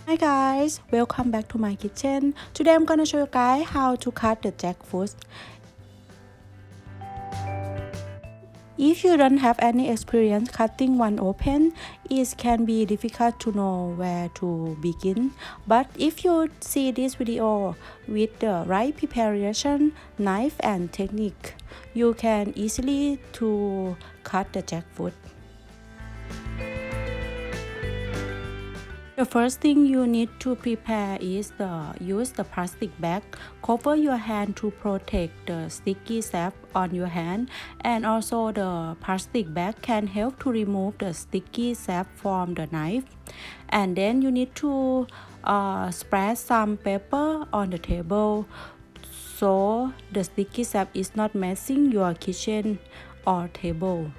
Hi guys, welcome back to my kitchen. Today I'm gonna show you guys how to cut the jackfruit. If you don't have any experience cutting one open, it can be difficult to know where to begin. But if you see this video with the right preparation, knife and technique, you can easily to cut the jackfruit. The first thing you need to prepare is use the plastic bag. Cover your hand to protect the sticky sap on your hand, and also the plastic bag can help to remove the sticky sap from the knife. And then you need to spread some paper on the table so the sticky sap is not messing your kitchen or table.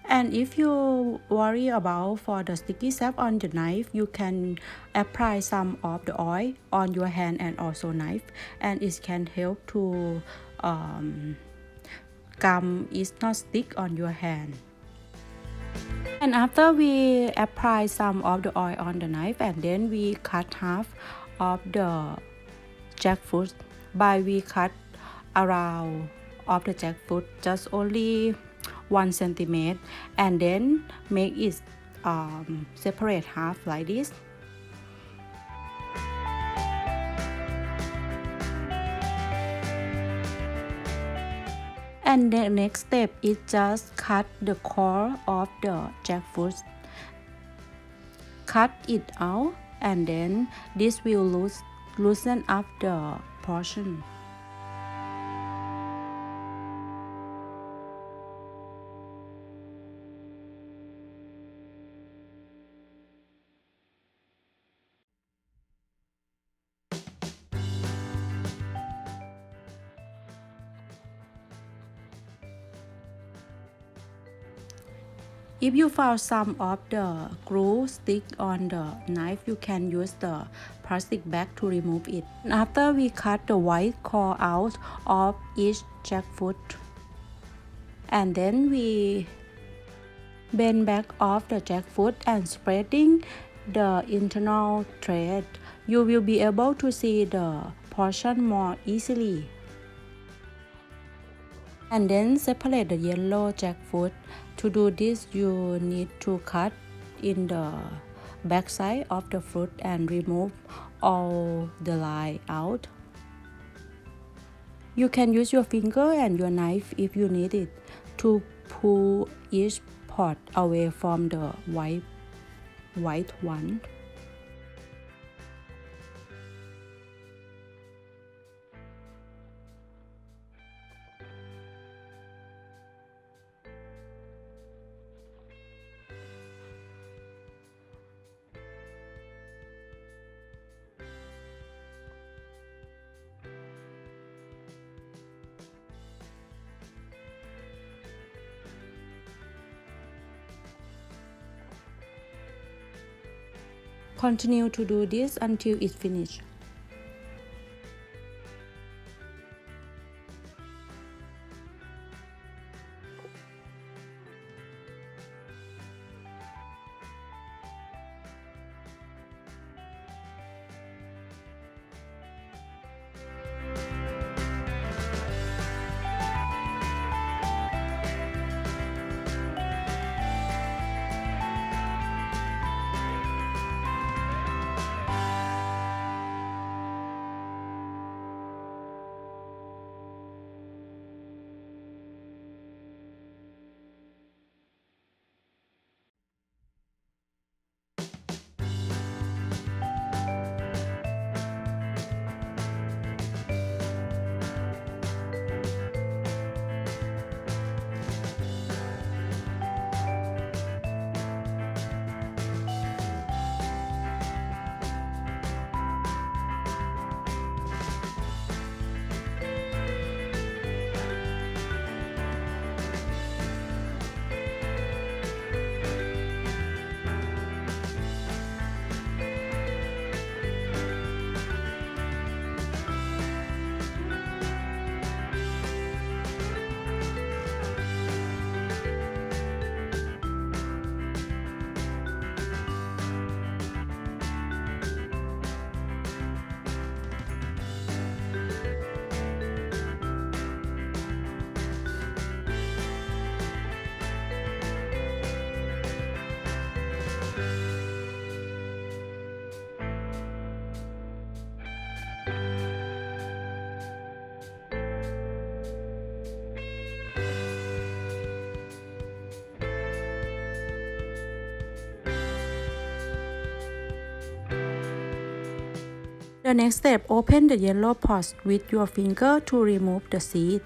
And if you worry about for the sticky sap on the knife, you can apply some of the oil on your hand and also knife, and it can help to gum is not stick on your hand. And after we apply some of the oil on the knife, and then we cut half of the jackfruit. By we cut around of the jackfruit just only 1 centimeter, and then make it separate half like this. And the next step is just cut the core of the jackfruit. Cut it out, and then this will loosen up the portion. If you found some of the glue stick on the knife, you can use the plastic bag to remove it. After we cut the white core out of each jackfruit, and then we bend back of the jackfruit and spreading the internal thread, you will be able to see the portion more easily. And then separate the yellow jackfruit. To do this, you need to cut in the back side of the fruit and remove all the line out. You can use your finger and your knife if you need it to pull each part away from the white one. Continue to do this until it's finished. The next step, open the yellow pods with your finger to remove the seed.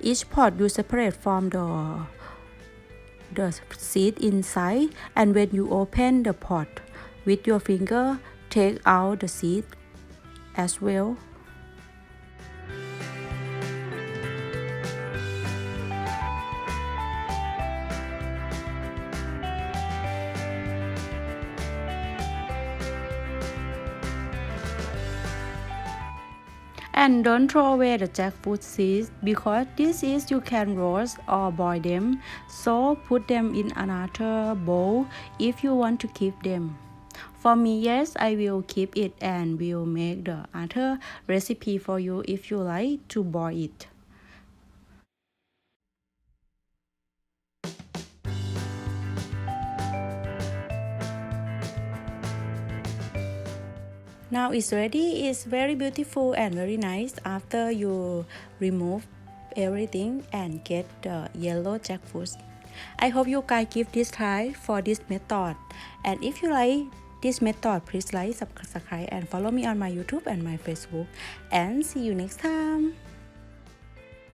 Each pod you separate from the seed inside, and when you open the pod with your finger, take out the seed as well. And don't throw away the jackfruit seeds because this is you can roast or boil them, so put them in another bowl if you want to keep them. For me, yes, I will keep it and will make the other recipe for you if you like to boil it. Now it's ready. It's very beautiful and very nice after you remove everything and get the yellow jackfruit. I hope you guys give this try for this method. And if you like this method, please like, subscribe and follow me on my YouTube and my Facebook. And see you next time.